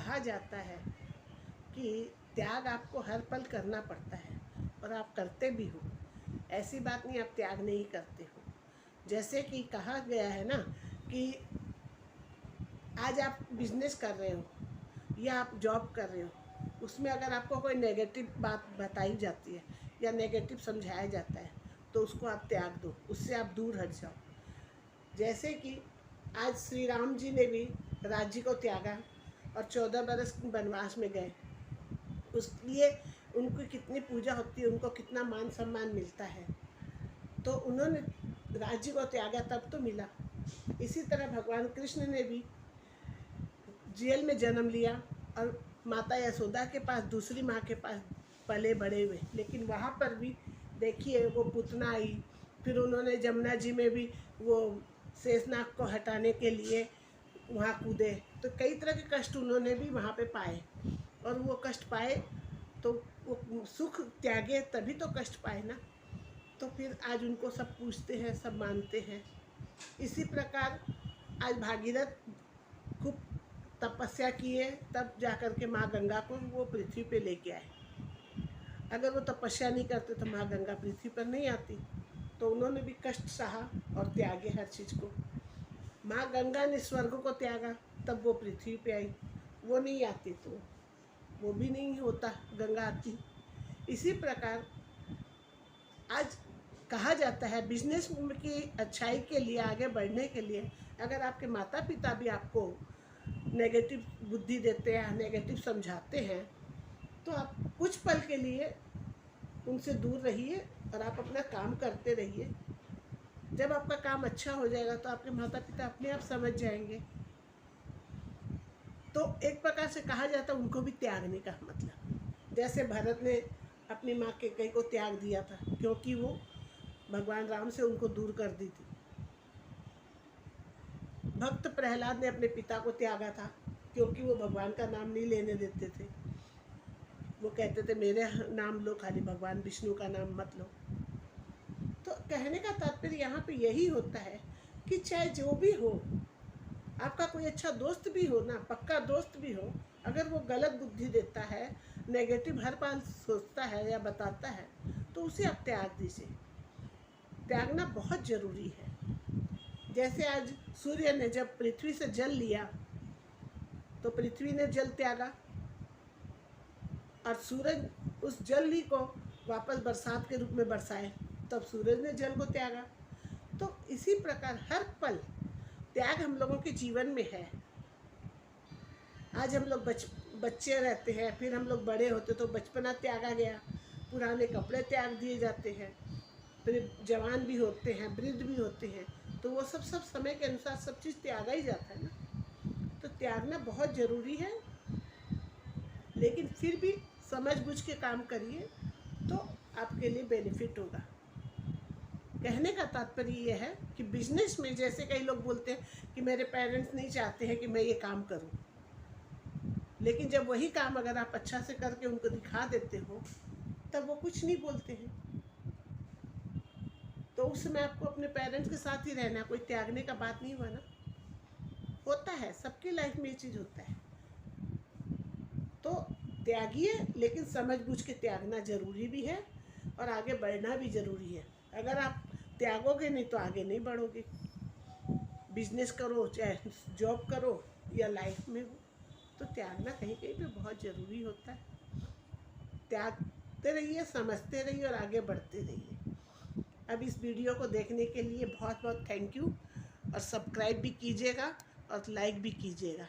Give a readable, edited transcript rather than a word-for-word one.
कहा जाता है कि त्याग आपको हर पल करना पड़ता है और आप करते भी हो। ऐसी बात नहीं आप त्याग नहीं करते हो। जैसे कि कहा गया है ना कि आज आप बिजनेस कर रहे हो या आप जॉब कर रहे हो, उसमें अगर आपको कोई नेगेटिव बात बताई जाती है या नेगेटिव समझाया जाता है तो उसको आप त्याग दो, उससे आप दूर हट जाओ। जैसे कि आज श्री राम जी ने भी राज्य को त्यागा और 14 बरस वनवास में गए। उसलिए उनको कितनी पूजा होती है, उनको कितना मान सम्मान मिलता है। तो उन्होंने राज्य को त्यागा तब तो मिला। इसी तरह भगवान कृष्ण ने भी जेल में जन्म लिया और माता यशोदा के पास, दूसरी माँ के पास पले बड़े हुए, लेकिन वहाँ पर भी देखिए वो पुतना आई। फिर उन्होंने जमुना जी में भी वो शेषनाग को हटाने के लिए वहाँ कूदे। तो कई तरह के कष्ट उन्होंने भी वहाँ पे पाए और वो कष्ट पाए तो वो सुख त्यागे तभी तो कष्ट पाए ना। तो फिर आज उनको सब पूछते हैं, सब मानते हैं। इसी प्रकार आज भागीरथ खूब तपस्या किए तब जाकर के माँ गंगा को वो पृथ्वी पे लेके आए। अगर वो तपस्या नहीं करते तो माँ गंगा पृथ्वी पर नहीं आती। तो उन्होंने भी कष्ट सहा और त्यागे हर चीज़ को। माँ गंगा ने स्वर्ग को त्यागा तब वो पृथ्वी पे आई। वो नहीं आती तो वो भी नहीं होता, गंगा आती। इसी प्रकार आज कहा जाता है बिजनेस की अच्छाई के लिए, आगे बढ़ने के लिए, अगर आपके माता पिता भी आपको नेगेटिव बुद्धि देते हैं, नेगेटिव समझाते हैं, तो आप कुछ पल के लिए उनसे दूर रहिए और आप अपना काम करते रहिए। जब आपका काम अच्छा हो जाएगा तो आपके माता पिता अपने आप समझ जाएंगे। तो एक प्रकार से कहा जाता है उनको भी त्यागने का मतलब। जैसे भरत ने अपनी माँ कैकेयी को त्याग दिया था क्योंकि वो भगवान राम से उनको दूर कर दी थी। भक्त प्रहलाद ने अपने पिता को त्यागा था क्योंकि वो भगवान का नाम नहीं लेने देते थे। वो कहते थे मेरे नाम लो, खाली भगवान विष्णु का नाम मत लो। तो कहने का तात्पर्य यहाँ पे यही होता है कि चाहे जो भी हो, आपका कोई अच्छा दोस्त भी हो ना, पक्का दोस्त भी हो, अगर वो गलत बुद्धि देता है, नेगेटिव हर बार सोचता है या बताता है, तो उसे आप त्याग दीजिए। त्यागना बहुत ज़रूरी है। जैसे आज सूर्य ने जब पृथ्वी से जल लिया तो पृथ्वी ने जल त्यागा और सूरज उस जल ही को वापस बरसात के रूप में बरसाए, तब सूरज ने जल को त्यागा। तो इसी प्रकार हर पल त्याग हम लोगों के जीवन में है। आज हम लोग बच्चे रहते हैं, फिर हम लोग बड़े होते तो बचपना त्यागा गया, पुराने कपड़े त्याग दिए जाते हैं, फिर जवान भी होते हैं, वृद्ध भी होते हैं, तो वो सब समय के अनुसार सब चीज़ त्यागा ही जाता है ना। तो त्यागना बहुत ज़रूरी है, लेकिन फिर भी समझ बूझ के काम करिए तो आपके लिए बेनिफिट होगा। कहने का तात्पर्य ये है कि बिजनेस में जैसे कई लोग बोलते हैं कि मेरे पेरेंट्स नहीं चाहते हैं कि मैं ये काम करूं, लेकिन जब वही काम अगर आप अच्छा से करके उनको दिखा देते हो तब वो कुछ नहीं बोलते हैं। तो उस समय आपको अपने पेरेंट्स के साथ ही रहना, कोई त्यागने का बात नहीं हुआ ना। होता है, सबकी लाइफ में ये चीज़ होता है। तो त्यागिए, लेकिन समझ बूझ के त्यागना जरूरी भी है और आगे बढ़ना भी जरूरी है। अगर आप त्यागोगे नहीं तो आगे नहीं बढ़ोगे। बिजनेस करो, चाहे जॉब करो या लाइफ में हो, तो त्यागना कहीं कहीं पे बहुत ज़रूरी होता है। त्यागते रहिए, समझते रहिए और आगे बढ़ते रहिए। अब इस वीडियो को देखने के लिए बहुत बहुत थैंक यू और सब्सक्राइब भी कीजिएगा और लाइक भी कीजिएगा।